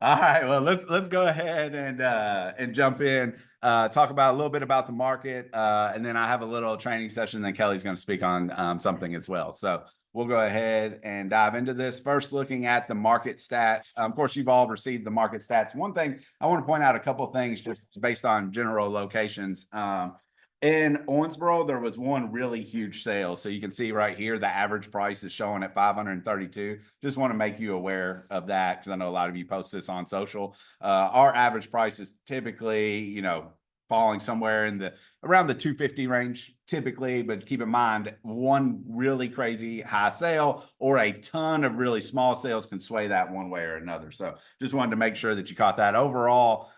All right, well, let's go ahead and jump in, talk about a little bit about the market, and then I have a little training session. Then Kelly's going to speak on something as well. So we'll go ahead and dive into this. First, looking at the market stats. Of course, you've all received the market stats. One thing I want to point out, a couple of things just based on general locations. In Owensboro, there was one really huge sale. So you can see right here, the average price is showing at 532. Just want to make you aware of that because I know a lot of you post this on social. Our average price is typically, falling somewhere in the around the 250 range typically, but keep in mind one really crazy high sale or a ton of really small sales can sway that one way or another. So just wanted to make sure that you caught that. Overall,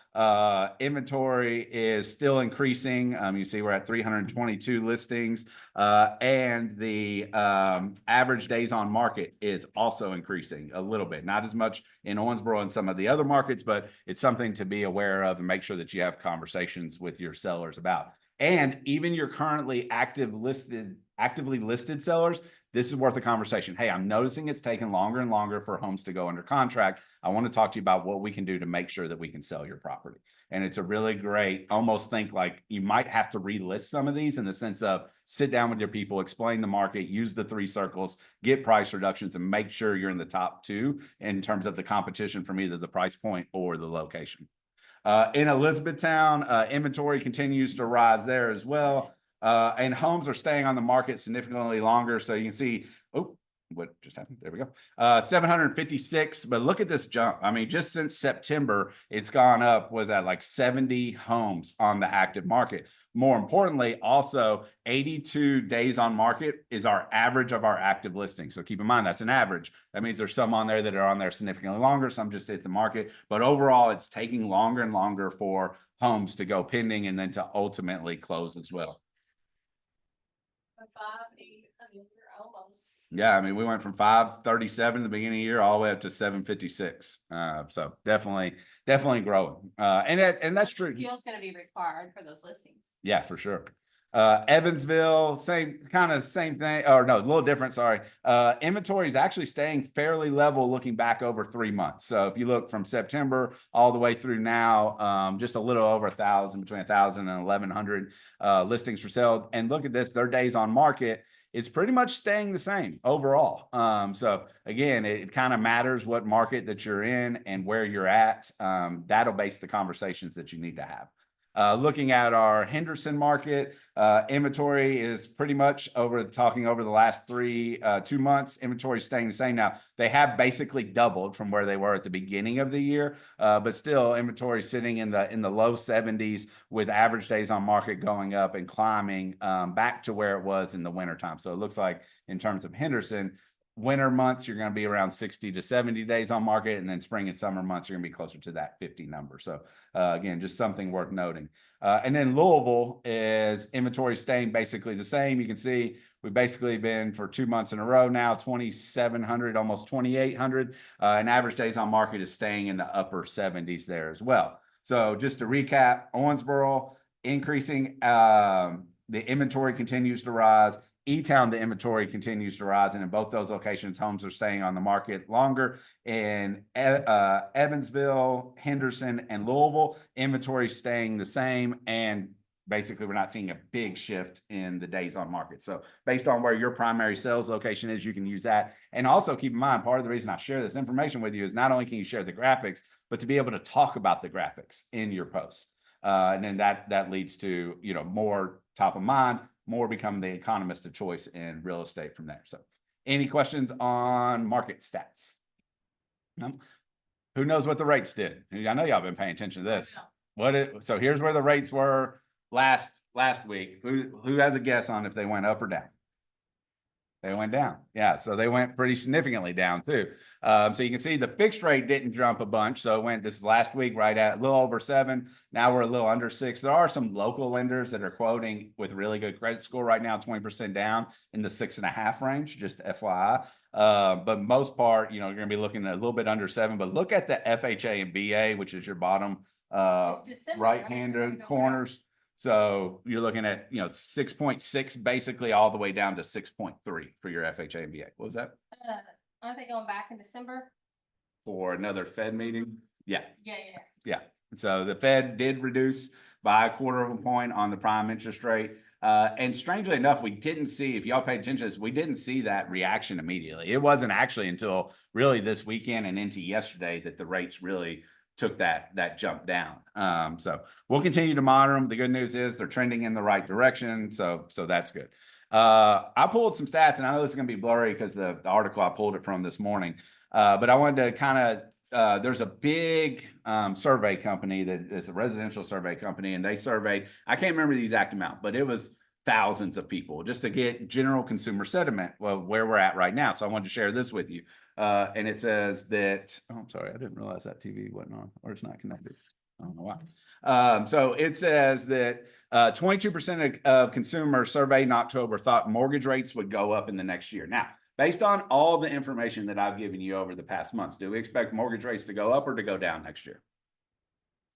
inventory is still increasing. You see we're at 322 listings, and the average days on market is also increasing a little bit. Not as much in Owensboro and some of the other markets, but it's something to be aware of and make sure that you have conversations with your sellers about. And even your currently actively listed sellers, this is worth a conversation. Hey, I'm noticing it's taking longer and longer for homes to go under contract. I want to talk to you about what we can do to make sure that we can sell your property. And it's a really great, almost think like you might have to relist some of these in the sense of sit down with your people, explain the market, use the 3 circles, get price reductions, and make sure you're in the top 2 in terms of the competition from either the price point or the location. In Elizabethtown, inventory continues to rise there as well. And homes are staying on the market significantly longer. So you can see, oh, what just happened? There we go. 756, but look at this jump. I mean, just since September, it's gone up, was that like 70 homes on the active market. More importantly, also 82 days on market is our average of our active listings. So keep in mind, that's an average. That means there's some on there that are on there significantly longer, some just hit the market. But overall, it's taking longer and longer for homes to go pending and then to ultimately close as well. 5, 8, I mean, you're almost. Yeah, I mean, we went from 537 at the beginning of the year all the way up to 756. So definitely growing. And that's true. Appeal's gonna be required for those listings. Yeah, for sure. Evansville, same thing, or no, a little different. Sorry. Inventory is actually staying fairly level looking back over 3 months. So if you look from September all the way through now, just a little over 1,000, between 1,000 and 1,100 listings for sale. And look at this, their days on market is pretty much staying the same overall. So again, it kind of matters what market that you're in and where you're at. That'll base the conversations that you need to have. Looking at our Henderson market, inventory is pretty much talking over the last 2 months. Inventory is staying the same. Now they have basically doubled from where they were at the beginning of the year, but still inventory sitting in the low 70s with average days on market going up and climbing back to where it was in the wintertime. So it looks like in terms of Henderson, winter months, you're going to be around 60 to 70 days on market. And then spring and summer months, you're going to be closer to that 50 number. So again, just something worth noting. And then Louisville is inventory staying basically the same. You can see we've basically been for 2 months in a row now, 2,700, almost 2,800. And average days on market is staying in the upper 70s there as well. So just to recap, Owensboro increasing, the inventory continues to rise. E-Town, the inventory continues to rise, and in both those locations, homes are staying on the market longer. In Evansville, Henderson, and Louisville, inventory staying the same, and basically we're not seeing a big shift in the days on market. So based on where your primary sales location is, you can use that. And also keep in mind, part of the reason I share this information with you is not only can you share the graphics, but to be able to talk about the graphics in your posts. And then that leads to, more top of mind, more become the economist of choice in real estate from there. So any questions on market stats? No? Who knows what the rates did? I know y'all been paying attention to this. So here's where the rates were last week. Who has a guess on if they went up or down? They went down. Yeah. So they went pretty significantly down too. So you can see the fixed rate didn't jump a bunch. So it went this last week right at a little over 7. Now we're a little under 6. There are some local lenders that are quoting with really good credit score right now, 20% down in the 6.5 range, just FYI. But most part, you're going to be looking at a little bit under 7, but look at the FHA and VA, which is your bottom right-hand corners. So you're looking at, 6.6 basically all the way down to 6.3 for your FHA and VA. What was that? Aren't they going back in December? For another Fed meeting? Yeah. Yeah. So the Fed did reduce by a quarter of a point on the prime interest rate. And strangely enough, we didn't see, if y'all paid attention to this, we didn't see that reaction immediately. It wasn't actually until really this weekend and into yesterday that the rates really took that jump down. So we'll continue to monitor them. The good news is they're trending in the right direction. So that's good. I pulled some stats, and I know this is going to be blurry because the article I pulled it from this morning. But I wanted to kind of, there's a big survey company that is a residential survey company, and they surveyed, I can't remember the exact amount, but it was thousands of people just to get general consumer sentiment, well, where we're at right now. So I wanted to share this with you. And it says that, oh, I'm sorry, I didn't realize that TV wasn't on, or it's not connected. I don't know why. So it says that 22% of consumers surveyed in October thought mortgage rates would go up in the next year. Now, based on all the information that I've given you over the past months, do we expect mortgage rates to go up or to go down next year?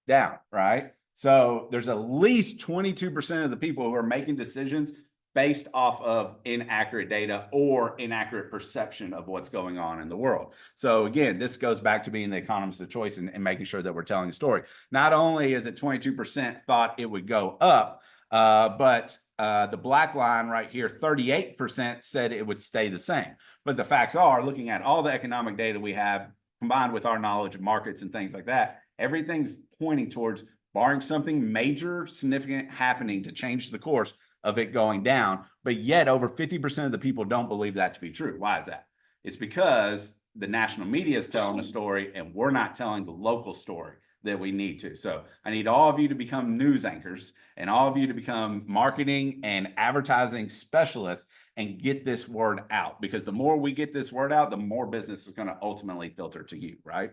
Down, right? So there's at least 22% of the people who are making decisions based off of inaccurate data or inaccurate perception of what's going on in the world. So again, this goes back to being the economist of choice and making sure that we're telling the story. Not only is it 22% thought it would go up, but the black line right here, 38% said it would stay the same. But the facts are, looking at all the economic data we have, combined with our knowledge of markets and things like that, everything's pointing towards, barring something major, significant happening to change the course of it going down. But yet over 50% of the people don't believe that to be true. Why is that? It's because the national media is telling the story and we're not telling the local story that we need to. So I need all of you to become news anchors and all of you to become marketing and advertising specialists and get this word out, because the more we get this word out, the more business is going to ultimately filter to you, right?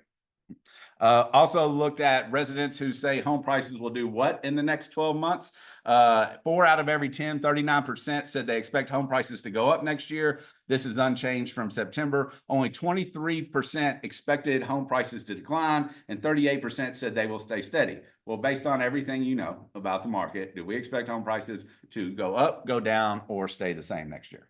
Also looked at residents who say home prices will do what in the next 12 months. 4 out of every 10, 39% said they expect home prices to go up next year. This is unchanged from September. Only 23% expected home prices to decline, and 38% said they will stay steady. Well, based on everything you know about the market, do we expect home prices to go up, go down, or stay the same next year?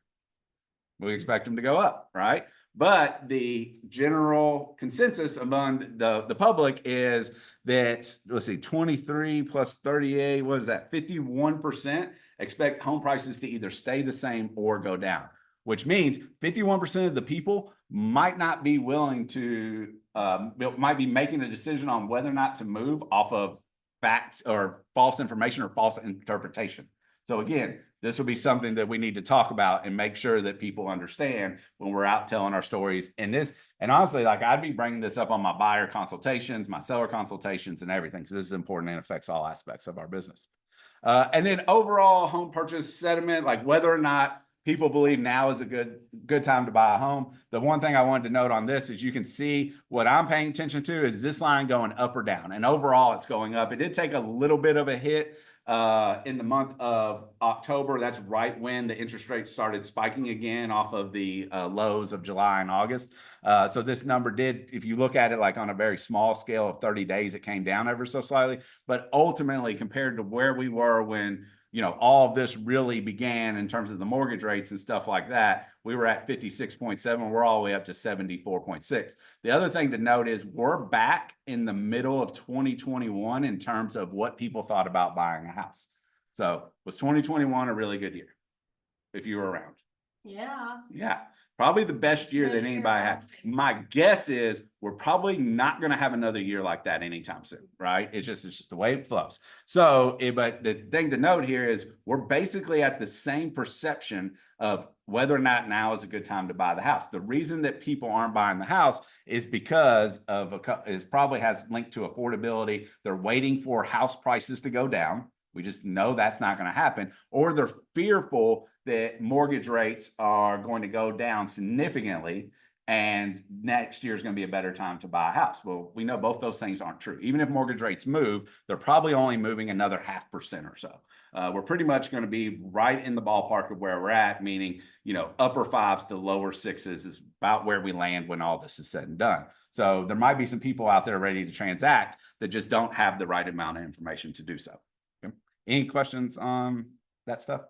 We expect them to go up, right? But the general consensus among the public is that, let's see, 23 plus 38, what is that? 51% expect home prices to either stay the same or go down, which means 51% of the people might not be willing to, might be making a decision on whether or not to move off of fact or false information or false interpretation. So again, this will be something that we need to talk about and make sure that people understand when we're out telling our stories. And honestly, like, I'd be bringing this up on my buyer consultations, my seller consultations, and everything, because this is important and affects all aspects of our business. And then overall home purchase sentiment, like whether or not people believe now is a good time to buy a home. The one thing I wanted to note on this is you can see what I'm paying attention to is this line going up or down. And overall, it's going up. It did take a little bit of a hit in the month of October. That's right when the interest rates started spiking again off of the lows of July and August. So this number did, if you look at it like on a very small scale of 30 days, it came down ever so slightly. But ultimately, compared to where we were when, you know, all of this really began in terms of the mortgage rates and stuff like that, we were at 56.7. We're all the way up to 74.6. The other thing to note is we're back in the middle of 2021 in terms of what people thought about buying a house. So was 2021 a really good year if you were around? Yeah, probably the best year that anybody had. My guess is we're probably not going to have another year like that anytime soon, right? It's just the way it flows. So, but the thing to note here is we're basically at the same perception of whether or not now is a good time to buy the house. The reason that people aren't buying the house is because of probably has linked to affordability. They're waiting for house prices to go down. We just know that's not going to happen, or they're fearful that mortgage rates are going to go down significantly and next year is going to be a better time to buy a house. Well, we know both those things aren't true. Even if mortgage rates move, they're probably only moving another 0.5% or so. We're pretty much going to be right in the ballpark of where we're at, meaning, you know, upper 5s to lower 6s is about where we land when all this is said and done. So there might be some people out there ready to transact that just don't have the right amount of information to do so. Okay. Any questions on that stuff?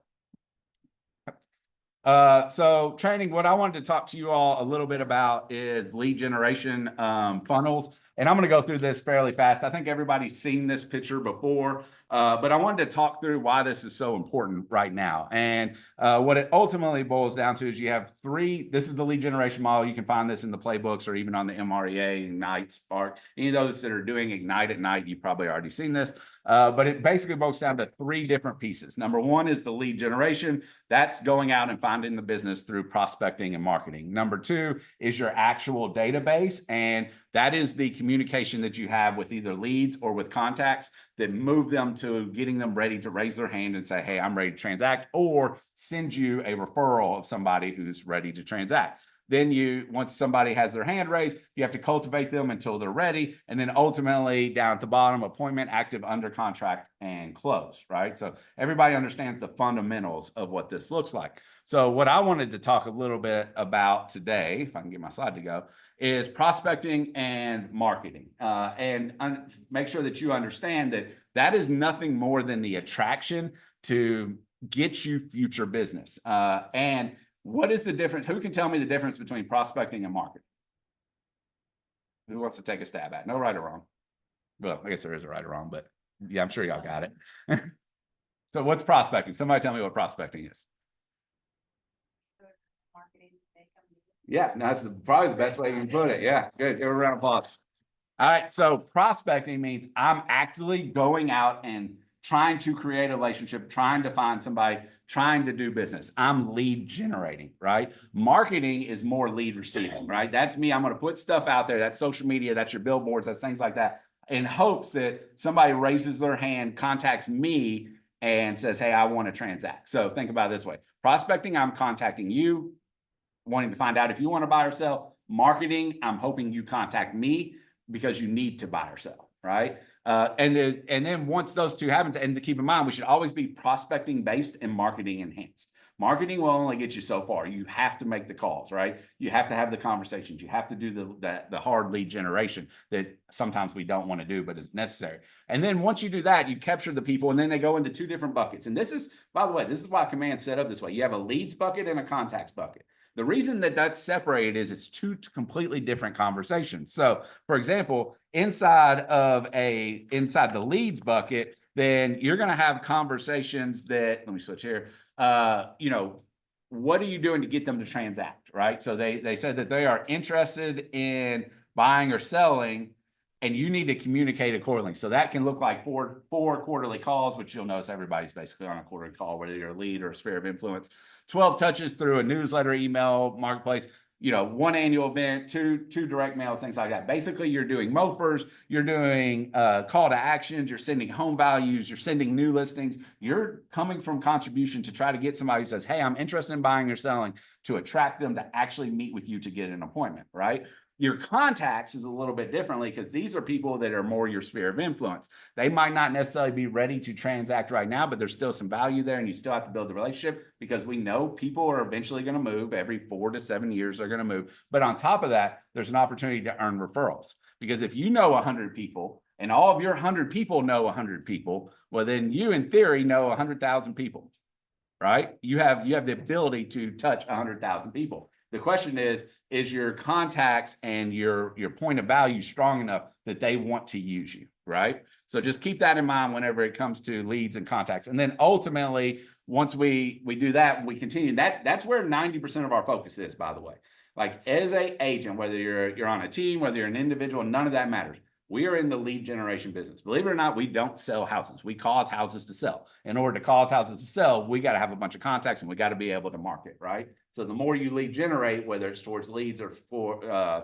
So training, what I wanted to talk to you all a little bit about is lead generation funnels. And I'm going to go through this fairly fast. I think everybody's seen this picture before, but I wanted to talk through why this is so important right now. And what it ultimately boils down to is you have this is the lead generation model. You can find this in the playbooks or even on the MREA, Ignite, Spark. Any of those that are doing Ignite at night, you've probably already seen this. But it basically boils down to 3 different pieces. Number 1 is the lead generation. That's going out and finding the business through prospecting and marketing. Number 2 is your actual database. And that is the communication that you have with either leads or with contacts that move them to getting them ready to raise their hand and say, hey, I'm ready to transact, or send you a referral of somebody who's ready to transact. Then once somebody has their hand raised, you have to cultivate them until they're ready. And then ultimately down at the bottom, appointment, active, under contract, and close, right? So everybody understands the fundamentals of what this looks like. So what I wanted to talk a little bit about today, if I can get my slide to go, is prospecting and marketing. Make sure that you understand that that is nothing more than the attraction to get you future business. And what is the difference? Who can tell me the difference between prospecting and marketing? Who wants to take a stab at it? No right or wrong. Well, I guess there is a right or wrong, but yeah, I'm sure y'all got it. So what's prospecting? Somebody tell me what prospecting is. Marketing, they come to you. Yeah, no, that's probably the best way you can put it. Yeah, good. Give a round of applause. All right, so prospecting means I'm actively going out and trying to create a relationship, trying to find somebody, trying to do business. I'm lead generating, right? Marketing is more lead receiving, right? That's me. I'm going to put stuff out there. That's social media. That's your billboards. That's things like that, in hopes that somebody raises their hand, contacts me, and says, hey, I want to transact. So think about it this way. Prospecting, I'm contacting you, wanting to find out if you want to buy or sell. Marketing, I'm hoping you contact me because you need to buy or sell, right? And then once those 2 happens, and to keep in mind, we should always be prospecting based and marketing enhanced. Marketing will only get you so far. You have to make the calls, right? You have to have the conversations. You have to do the hard lead generation that sometimes we don't want to do, but is necessary. And then once you do that, you capture the people, and then they go into 2 different buckets. And this is, by the way, this is why Command's set up this way. You have a leads bucket and a contacts bucket. The reason that that's separated is it's 2 completely different conversations. So, for example, inside the leads bucket, then you're going to have conversations that, let me switch here. What are you doing to get them to transact, right? So they said that they are interested in buying or selling, and you need to communicate accordingly. So that can look like four quarterly calls, which you'll notice everybody's basically on a quarterly call, whether you're a lead or a sphere of influence. 12 touches through a newsletter, email, marketplace, 1 annual event, two direct mails, things like that. Basically, you're doing MOFers, you're doing call to actions, you're sending home values, you're sending new listings. You're coming from contribution to try to get somebody who says, hey, I'm interested in buying or selling, to attract them to actually meet with you to get an appointment, right? Your contacts is a little bit differently, because these are people that are more your sphere of influence. They might not necessarily be ready to transact right now, but there's still some value there, and you still have to build the relationship, because we know people are eventually going to move. Every 4 to 7 years, they're going to move. But on top of that, there's an opportunity to earn referrals, because if you know 100 people and all of your 100 people know 100 people, well, then you in theory know 100,000 people, right? You have the ability to touch 100,000 people. The question is your contacts and your point of value strong enough that they want to use you, right? So just keep that in mind whenever it comes to leads and contacts. And then ultimately, once we do that, we continue. That's where 90% of our focus is, by the way. Like, as an agent, whether you're on a team, whether you're an individual, none of that matters. We are in the lead generation business. Believe it or not, we don't sell houses. We cause houses to sell. In order to cause houses to sell, we got to have a bunch of contacts, and we got to be able to market, right? So the more you lead generate, whether it's towards leads or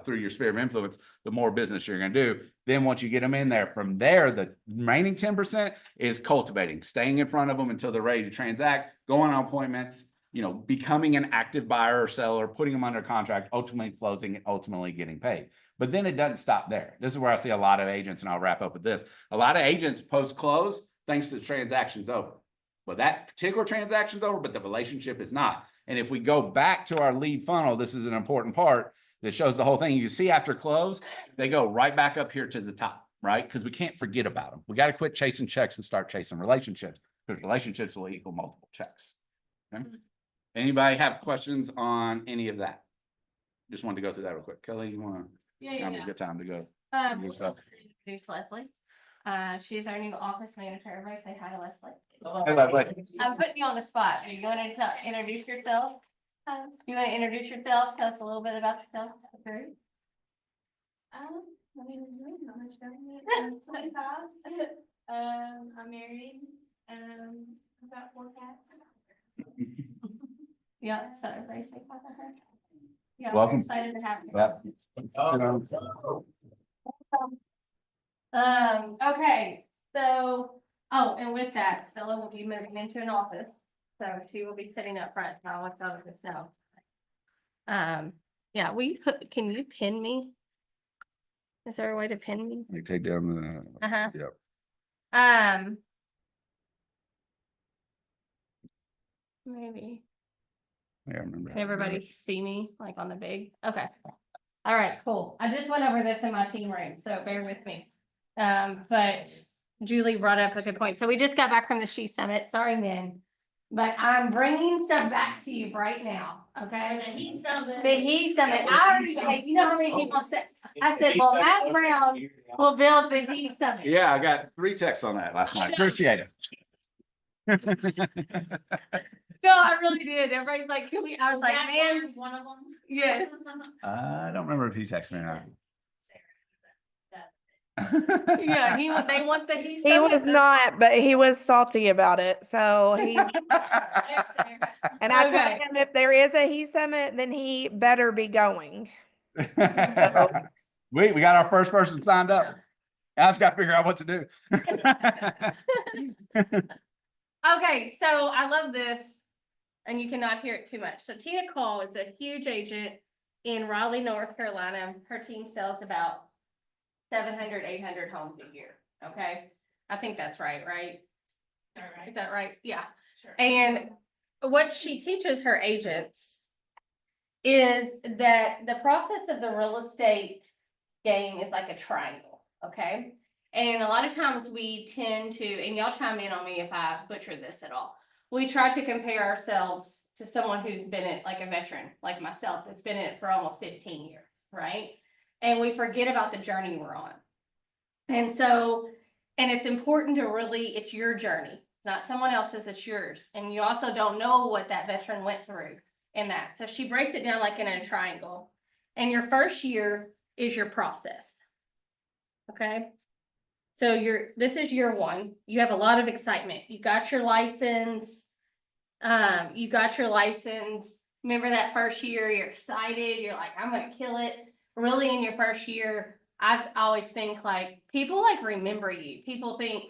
through your sphere of influence, the more business you're going to do. Then once you get them in there, from there, the remaining 10% is cultivating, staying in front of them until they're ready to transact, going on appointments, becoming an active buyer or seller, putting them under contract, ultimately closing, and ultimately getting paid. But then it doesn't stop there. This is where I see a lot of agents, and I'll wrap up with this. A lot of agents post-close thinks the transaction's over. Well, that particular transaction's over, but the relationship is not. And if we go back to our lead funnel, this is an important part that shows the whole thing. You see, after close, they go right back up here to the top, right? Because we can't forget about them. We got to quit chasing checks and start chasing relationships, because relationships will equal multiple checks. Okay? Anybody have questions on any of that? Just wanted to go through that real quick. Kelly, you want to? Yeah. Good time to go. Introduce Leslie. She's our new office manager. Everybody say hi, Leslie. Hey, Leslie. I'm putting you on the spot. Do you want to introduce yourself? You want to introduce yourself? Tell us a little bit about yourself. Drew? My name is Drew, I'm 25. I'm married, I've got 4 cats. Yeah, so everybody say hi to her. Yeah, Welcome. we're excited to have you. Yep. Okay, so, oh, and with that, Stella will be moving into an office, so she will be sitting up front, I'll let go of this now. Yeah, can you pin me? Is there a way to pin me? You take down the, Uh-huh. yep. Maybe. Yeah, I remember. Can everybody see me like on the big? Okay. All right, cool. I just went over this in my team room, so bear with me. But Julie brought up a good point. So we just got back from the She Summit. Sorry, men. But I'm bringing stuff back to you right now, okay? The He Summit. The He Summit. I already said, you know how many people said, I said, well, Matt Brown will build the He Summit. Yeah, I got 3 texts on that last night. Appreciate it. No, I really did. Everybody's like, can we? I was like, Zach man, Barnes, one of them. yeah. I don't remember if he texted me or not. Yeah, they want the He Summit. He was not, but he was salty about it. So he, and I told Okay. him if there is a He Summit, then he better be going. We got our first person signed up. I just got to figure out what to do. Okay, so I love this, and you cannot hear it too much. So Tina Call is a huge agent in Raleigh, North Carolina. Her team sells about 700, 800 homes a year, okay? I think that's right? Is that right? Yeah. Sure. And what she teaches her agents is that the process of the real estate game is like a triangle, okay? And a lot of times we tend to, and y'all chime in on me if I butcher this at all. We try to compare ourselves to someone who's been in, like a veteran, like myself, that's been in it for almost 15 years, right? And we forget about the journey we're on. And so, and it's important to really, it's your journey. It's not someone else's, it's yours. And you also don't know what that veteran went through in that. So she breaks it down like in a triangle. And your first year is your process. Okay? So this is year 1. You have a lot of excitement. You got your license. Remember that first year, you're excited. You're like, I'm going to kill it. Really in your first year, I always think like people like remember you. People think,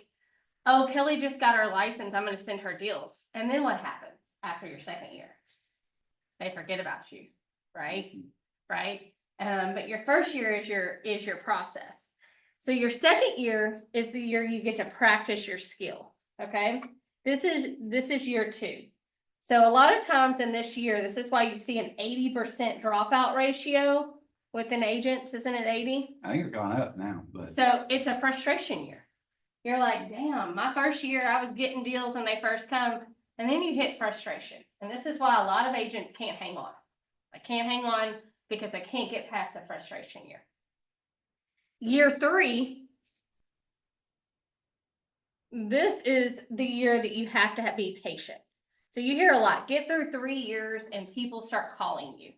oh, Kelly just got her license. I'm going to send her deals. And then what happens after your second year? They forget about you, right? Right. But your first year is your process. So your second year is the year you get to practice your skill. Okay. This is year 2. So a lot of times in this year, this is why you see an 80% dropout ratio within agents, isn't it 80? I think it's gone up now, but. So it's a frustration year. You're like, damn, my first year I was getting deals when they first come, and then you hit frustration. And this is why a lot of agents can't hang on. I can't hang on because I can't get past the frustration year. Year 3, this is the year that you have to be patient. So you hear a lot, get through 3 years and people start calling you.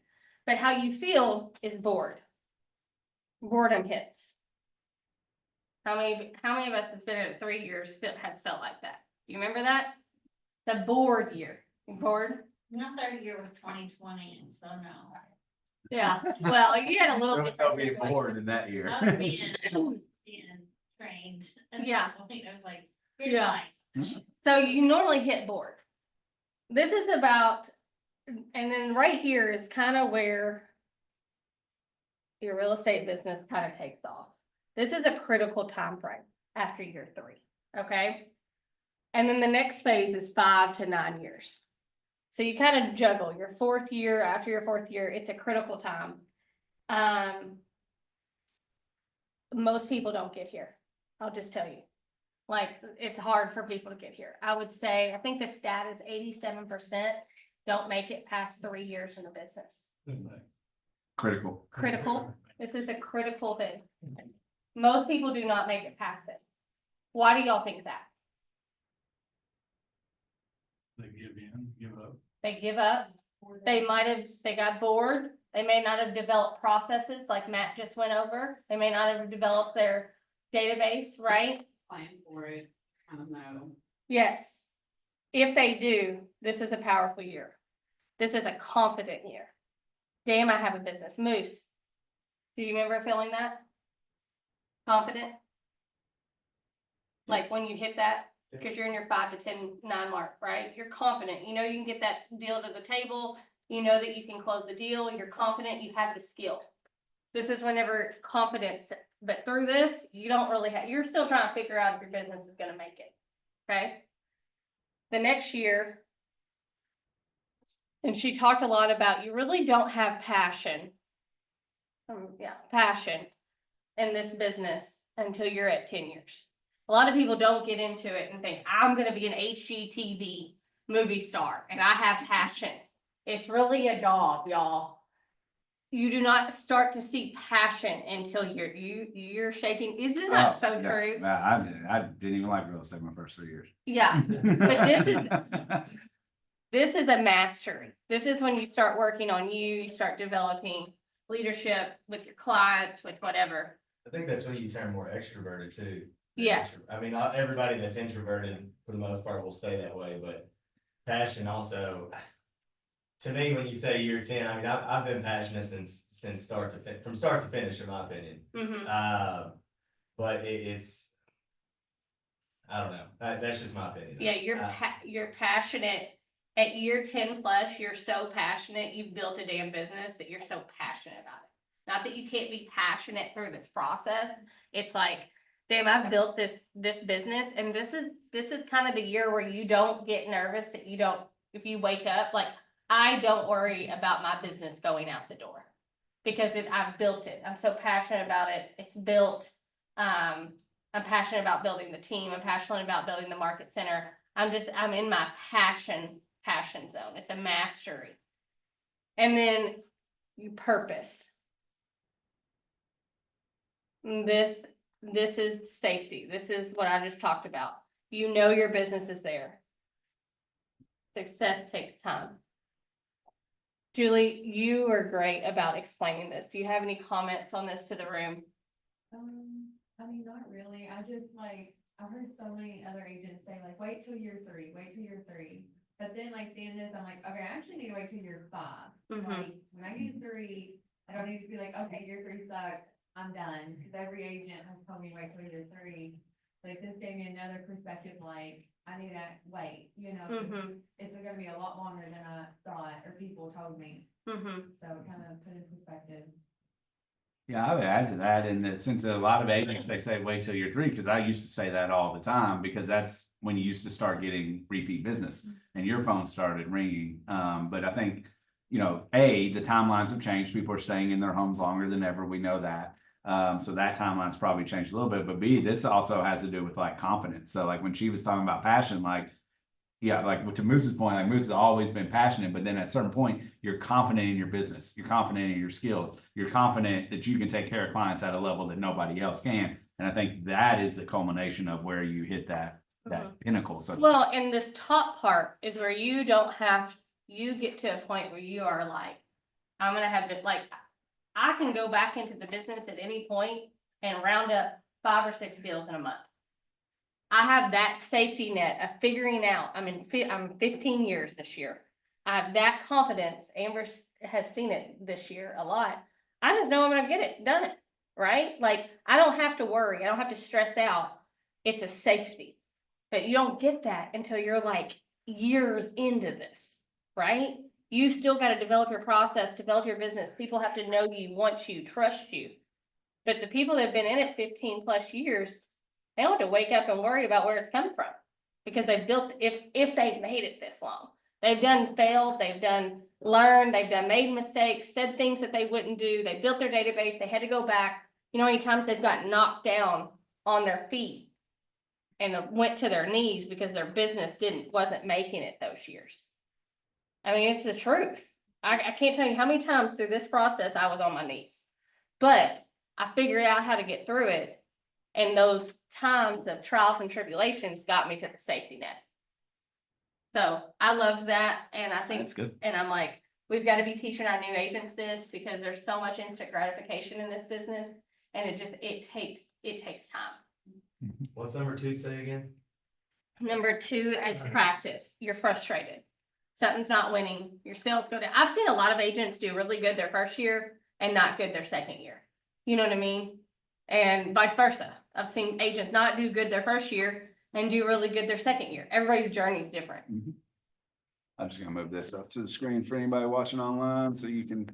But how you feel is bored. Boredom hits. How many of us that's been in 3 years has felt like that? You remember that? The bored year. You bored? My third year was 2020, and so no. Yeah, well, you had a little. There was no being bored in that year. I was being trained. Yeah. It was like, here's Yeah. life. So you normally hit board. This is about, and then right here is kind of where your real estate business kind of takes off. This is a critical time frame after year 3, okay? And then the next phase is 5 to 9 years. So you kind of juggle your 4th year, after your 4th year, it's a critical time. Most people don't get here. I'll just tell you. Like, it's hard for people to get here. I would say, I think the stat is 87% don't make it past 3 years in the business. Critical. Critical. This is a critical thing. Most people do not make it past this. Why do y'all think that? They give in, give up. They give up, they got bored, they may not have developed processes like Matt just went over, they may not have developed their database, right? Plan for it, kind of know. Yes. If they do, this is a powerful year. This is a confident year. Damn, I have a business. Moose. Do you remember feeling that? Confident? Like when you hit that, because you're in your 5 to 10, 9 mark, right? You're confident, you know you can get that deal to the table, you know that you can close the deal, you're confident, you have the skill. This is whenever confidence, but through this, you don't really have, you're still trying to figure out if your business is gonna make it, okay? The next year, and she talked a lot about, you really don't have passion. Passion in this business until you're at 10 years. A lot of people don't get into it and think, I'm gonna be an HGTV movie star and I have passion. It's really a job, y'all. You do not start to see passion until you're shaking. Isn't that Oh, so yeah. true? I didn't even like real estate my first 3 years. Yeah, this is a mastery. This is when you start working on you start developing leadership with your clients, with whatever. I think that's when you turn more extroverted too. Yeah. I mean, not everybody that's introverted for the most part will stay that way, but passion also. To me, when you say year 10, I mean, I've been passionate since from start to finish, in my opinion. Mhm. But it's, I don't know, that's just my opinion. Yeah, you're passionate. At year 10 plus, you're so passionate, you've built a damn business that you're so passionate about it. Not that you can't be passionate through this process. It's like, damn, I've built this business, and this is kind of the year where you don't get nervous that you don't, if you wake up, like, I don't worry about my business going out the door. Because I've built it. I'm so passionate about it. It's built. I'm passionate about building the team. I'm passionate about building the market center. I'm in my passion zone. It's a mastery. And then you purpose. This is safety. This is what I just talked about. You know your business is there. Success takes time. Julie, you are great about explaining this. Do you have any comments on this to the room? I mean, not really. I just like, I've heard so many other agents say like, wait till year 3, wait till year 3. But then like seeing this, I'm like, okay, I actually need to wait till year 5. Mhm. Like when I get 3, I don't need to be like, okay, year 3 sucks, I'm done. Cause every agent has told me wait till year 3. Like this gave me another perspective, like I need to wait, you know, 'cause Mhm. it's gonna be a lot longer than I thought or people told me. Mhm. So it kind of put in perspective. Yeah, I would add to that in the sense that a lot of agents, they say, wait till you're 3, because I used to say that all the time, because that's when you used to start getting repeat business and your phone started ringing. But I think, you know, A, the timelines have changed. People are staying in their homes longer than ever. We know that. So that timeline's probably changed a little bit, but B, this also has to do with like confidence. So like when she was talking about passion, like, yeah, like to Moose's point, like Moose has always been passionate, but then at a certain point, you're confident in your business, you're confident in your skills, you're confident that you can take care of clients at a level that nobody else can. And I think that is the culmination of where you hit that pinnacle. So Well, and this top part is where you don't have, you get to a point where you are like, I'm gonna have to, like, I can go back into the business at any point and round up 5 or 6 deals in a month. I have that safety net of figuring out, I'm 15 years this year. I have that confidence. Amber has seen it this year a lot. I just know I'm gonna get it done, right? Like, I don't have to worry. I don't have to stress out. It's a safety. But you don't get that until you're like years into this, right? You still gotta develop your process, develop your business. People have to know you, want you, trust you. But the people that have been in it 15 plus years, they don't have to wake up and worry about where it's coming from. Because they've built, if they've made it this long. They've done failed, they've done learned, they've done made mistakes, said things that they wouldn't do. They built their database, they had to go back. You know how many times they've gotten knocked down on their feet and went to their knees because their business wasn't making it those years. I mean, it's the truth. I can't tell you how many times through this process I was on my knees. But I figured out how to get through it, And those times of trials and tribulations got me to the safety net. So I loved that, and I think, That's good. and I'm like, we've got to be teaching our new agents this, because there's so much instant gratification in this business, and it takes time. What's number 2 say again? Number 2 is practice. You're frustrated. Something's not winning. Your sales go down. I've seen a lot of agents do really good their first year and not good their second year. You know what I mean? And vice versa. I've seen agents not do good their first year and do really good their second year. Everybody's journey is different. I'm just gonna move this up to the screen for anybody watching online, so you can.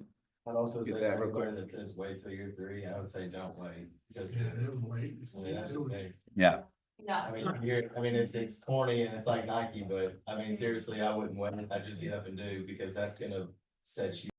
I'd also Get say that real everywhere quick. that says wait till you're 3, I would say don't wait, because. Yeah, they'll wait. Yeah, it's like- Yeah. Yeah. I mean, it's corny and it's like Nike, but I mean, seriously, I wouldn't wait. I just get up and do, because that's gonna set you